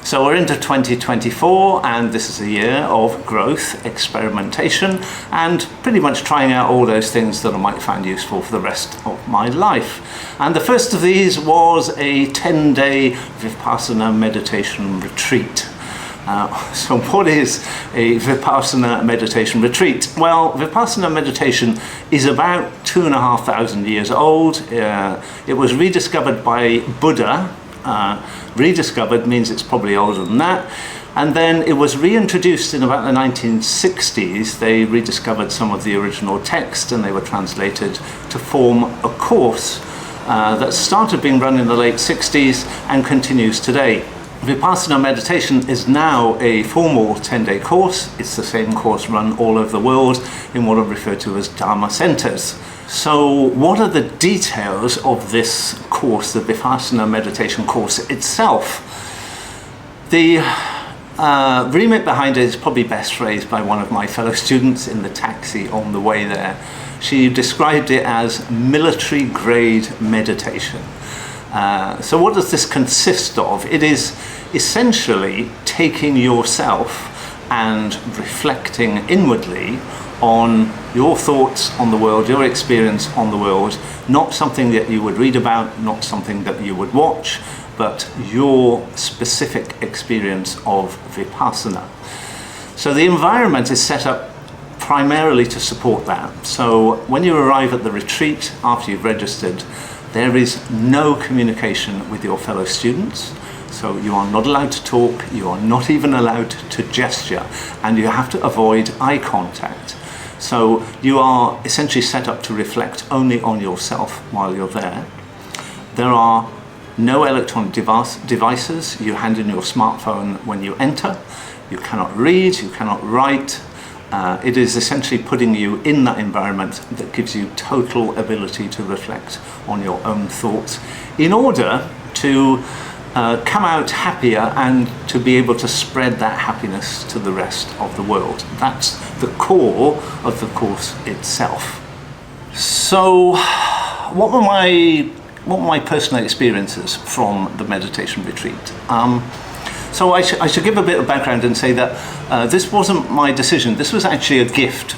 So we're into 2024, and this is a year of growth, experimentation, and pretty much trying out all those things that I might find useful for the rest of my life. And the first of these was a 10-day Vipassana meditation retreat. So what is a Vipassana meditation retreat? Well, Vipassana meditation is about 2,500 years old. It was rediscovered by Buddha. Rediscovered means it's probably older than that. And then it was reintroduced in about the 1960s. They rediscovered some of the original text and they were translated to form a course that started being run in the late 60s and continues today. Vipassana meditation is now a formal 10-day course. It's the same course run all over the world in what are referred to as Dharma centers. So what are the details of this course, the Vipassana meditation course itself? The remit behind it is probably best phrased by one of my fellow students in the taxi on the way there. She described it as military-grade meditation. So what does this consist of? It is essentially taking yourself and reflecting inwardly on your thoughts on the world, your experience on the world, not something that you would read about, not something that you would watch, but your specific experience of Vipassana. So the environment is set up primarily to support that. So when you arrive at the retreat, after you've registered, there is no communication with your fellow students. So you are not allowed to talk, you are not even allowed to gesture, and you have to avoid eye contact. So you are essentially set up to reflect only on yourself while you're there. There are no electronic devices. You hand in your smartphone when you enter. You cannot read, you cannot write. It is essentially putting you in that environment that gives you total ability to reflect on your own thoughts in order to come out happier and to be able to spread that happiness to the rest of the world. That's the core of the course itself. So what were my personal experiences from the meditation retreat? So I should give a bit of background and say that this wasn't my decision. This was actually a gift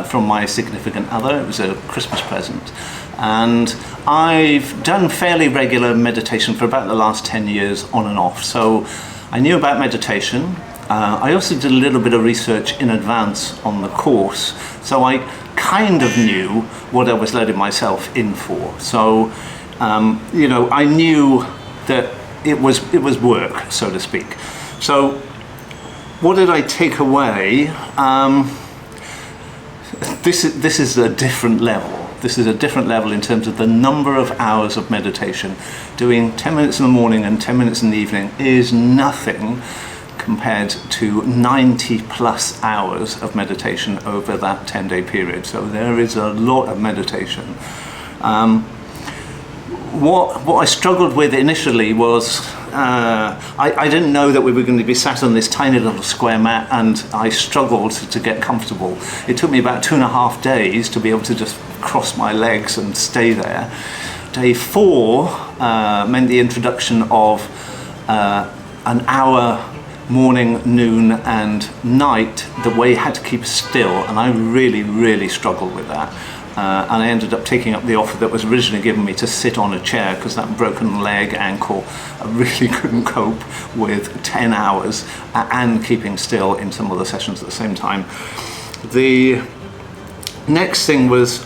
from my significant other. It was a Christmas present. And I've done fairly regular meditation for about the last 10 years on and off. So I knew about meditation. I also did a little bit of research in advance on the course. So I kind of knew what I was letting myself in for. So, I knew that it was work, so to speak. So what did I take away? This is a different level. This is a different level in terms of the number of hours of meditation. Doing 10 minutes in the morning and 10 minutes in the evening is nothing compared to 90 plus hours of meditation over that 10-day period. So there is a lot of meditation. What I struggled with initially was I didn't know that we were going to be sat on this tiny little square mat, and I struggled to get comfortable. It took me about 2.5 days to be able to just cross my legs and stay there. Day 4 meant the introduction of an hour morning, noon and night that we had to keep still, and I really struggled with that. And I ended up taking up the offer that was originally given me to sit on a chair, because that broken leg, ankle, I really couldn't cope with 10 hours and keeping still in some of the sessions at the same time. The next thing was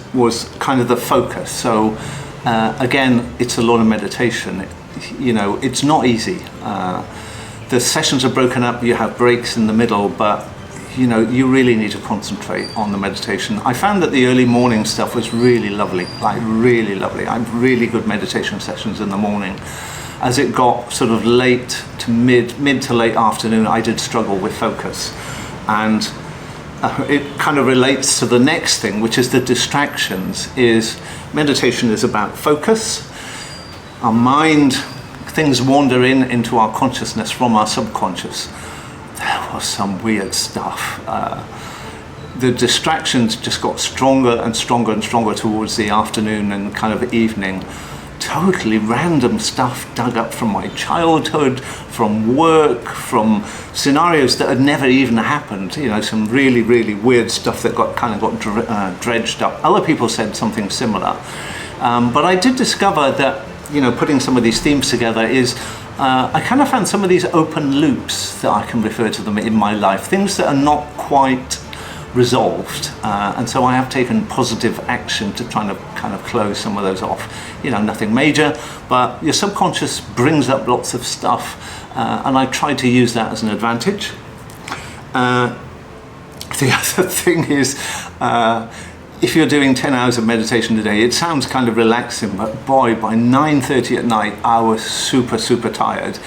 kind of the focus. So again, it's a lot of meditation. It's not easy. The sessions are broken up, you have breaks in the middle, but you really need to concentrate on the meditation. I found that the early morning stuff was really lovely, like really lovely. I had really good meditation sessions in the morning. As it got sort of late to mid to late afternoon, I did struggle with focus. And it kind of relates to the next thing, which is the distractions. Meditation is about focus. Our mind, things wander into our consciousness from our subconscious. There was some weird stuff. The distractions just got stronger and stronger and stronger towards the afternoon and kind of evening. totally random stuff dug up from my childhood, from work, from scenarios that had never even happened. You know, some really, really weird stuff that got dredged up. Other people said something similar. But I did discover that, you know, putting some of these themes together is, I kind of found some of these open loops that I can refer to them in my life, things that are not quite resolved, and so I have taken positive action to try to kind of close some of those off. You know, nothing major, but your subconscious brings up lots of stuff, and I try to use that as an advantage. The other thing is, if you're doing 10 hours of meditation a day, it sounds kind of relaxing, but boy, by 9:30 at night, I was super, super tired.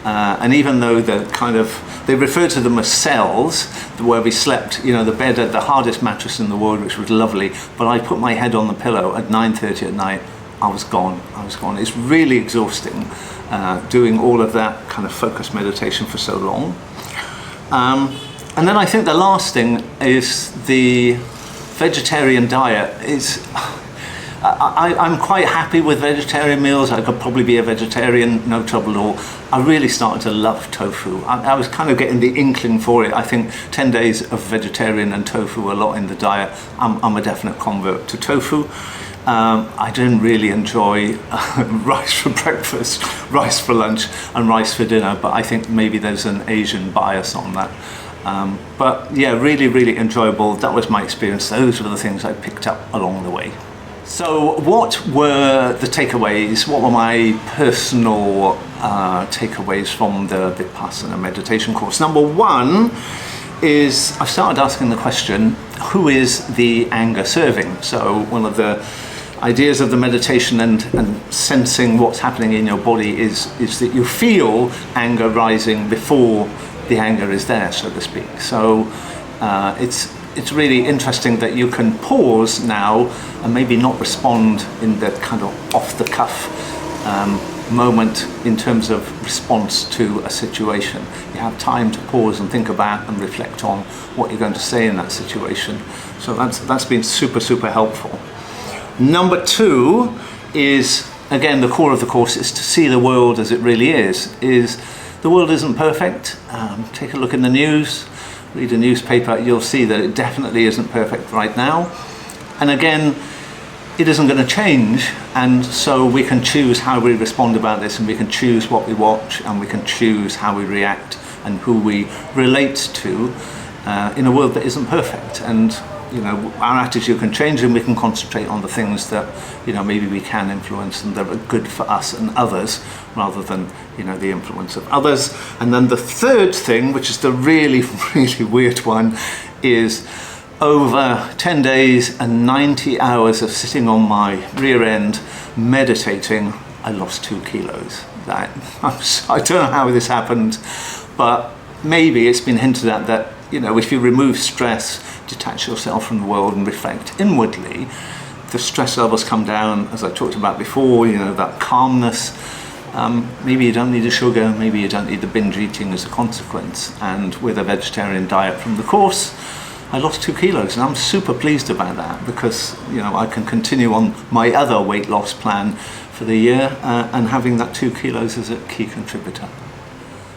And even though they refer to them as cells, where we slept, you know, the bed had the hardest mattress in the world, which was lovely, but I put my head on the pillow at 9:30 at night, I was gone. It's really exhausting, doing all of that kind of focused meditation for so long. And then I think the last thing is the vegetarian diet. I'm quite happy with vegetarian meals. I could probably be a vegetarian, no trouble at all. I really started to love tofu. I was kind of getting the inkling for it. I think 10 days of vegetarian and tofu a lot in the diet. I'm a definite convert to tofu. I didn't really enjoy rice for breakfast, rice for lunch, and rice for dinner, but I think maybe there's an Asian bias on that. But yeah, really, really enjoyable. That was my experience. Those were the things I picked up along the way. So what were the takeaways? What were my personal takeaways from the Vipassana meditation course? Number one is I started asking the question, who is the anger serving? So one of the ideas of the meditation and sensing what's happening in your body is that you feel anger rising before the anger is there, so to speak. So it's really interesting that you can pause now and maybe not respond in the kind of off-the-cuff moment in terms of response to a situation. You have time to pause and think about and reflect on what you're going to say in that situation. So that's been super, super helpful. Number two is, again, the core of the course is to see the world as it really is the world isn't perfect. Take a look in the news, read a newspaper, you'll see that it definitely isn't perfect right now. And again, it isn't going to change, and so we can choose how we respond about this, and we can choose what we watch, and we can choose how we react and who we relate to in a world that isn't perfect. And you know, our attitude can change, and we can concentrate on the things that, you know, maybe we can influence and that are good for us and others, rather than, you know, the influence of others. And then the third thing, which is the really, really weird one, is over 10 days and 90 hours of sitting on my rear end meditating, I lost 2 kilos. I don't know how this happened, but maybe it's been hinted at that, you know, if you remove stress, detach yourself from the world and reflect inwardly, the stress levels come down, as I talked about before, you know, that calmness. Maybe you don't need the sugar, maybe you don't need the binge eating as a consequence. And with a vegetarian diet from the course, I lost 2 kilos, and I'm super pleased about that, because, you know, I can continue on my other weight loss plan for the year, and having that 2 kilos is a key contributor.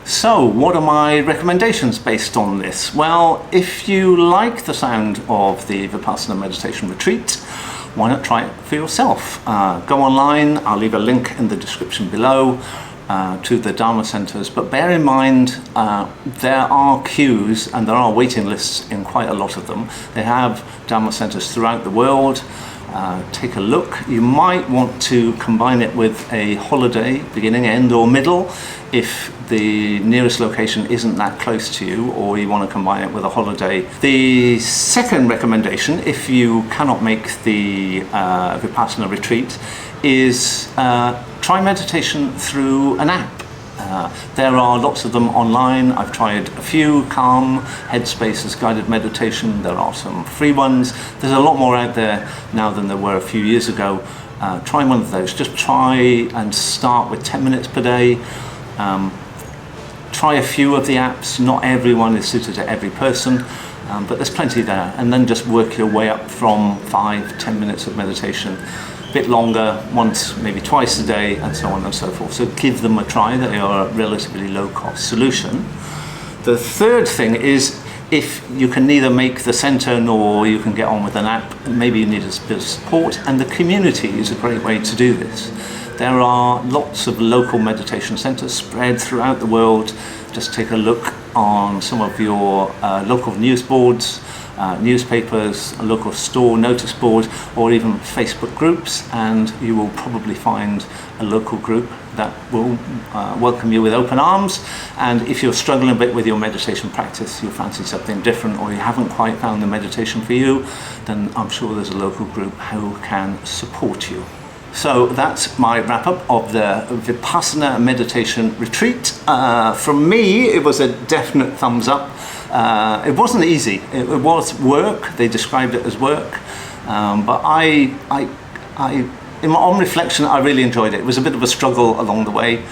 So, what are my recommendations based on this? Well, if you like the sound of the Vipassana Meditation Retreat, why not try it for yourself? Go online, I'll leave a link in the description below to the Dharma centers, but bear in mind there are queues and there are waiting lists in quite a lot of them. They have Dharma centers throughout the world. Take a look. You might want to combine it with a holiday, beginning, end or middle, if the nearest location isn't that close to you, or you want to combine it with a holiday. The second recommendation, if you cannot make the Vipassana retreat, is try meditation through an app. There are lots of them online. I've tried a few. Calm, Headspace's guided meditation. There are some free ones. There's a lot more out there now than there were a few years ago. Try one of those. Just try and start with 10 minutes per day. Try a few of the apps. Not everyone is suited to every person, but there's plenty there. And then just work your way up from 5-10 minutes of meditation. bit longer, once, maybe twice a day, and so on and so forth. So give them a try. They are a relatively low-cost solution. The third thing is, if you can neither make the centre nor you can get on with an app, maybe you need a bit of support, and the community is a great way to do this. There are lots of local meditation centres spread throughout the world. Just take a look on some of your local news boards, newspapers, a local store notice board, or even Facebook groups, and you will probably find a local group that will welcome you with open arms. And if you're struggling a bit with your meditation practice, you fancy something different, or you haven't quite found the meditation for you, then I'm sure there's a local group who can support you. So that's my wrap-up of the Vipassana Meditation Retreat. From me, it was a definite thumbs up. It wasn't easy. It was work. They described it as work. But on reflection, I really enjoyed it. It was a bit of a struggle along the way,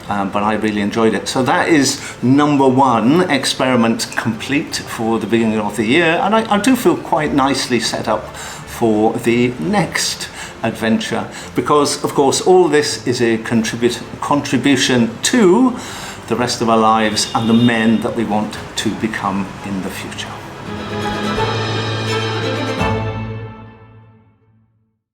but I really enjoyed it. So that is number one, experiment complete for the beginning of the year. And I do feel quite nicely set up for the next adventure, because of course all this is a contribution to the rest of our lives and the men that we want to become in the future.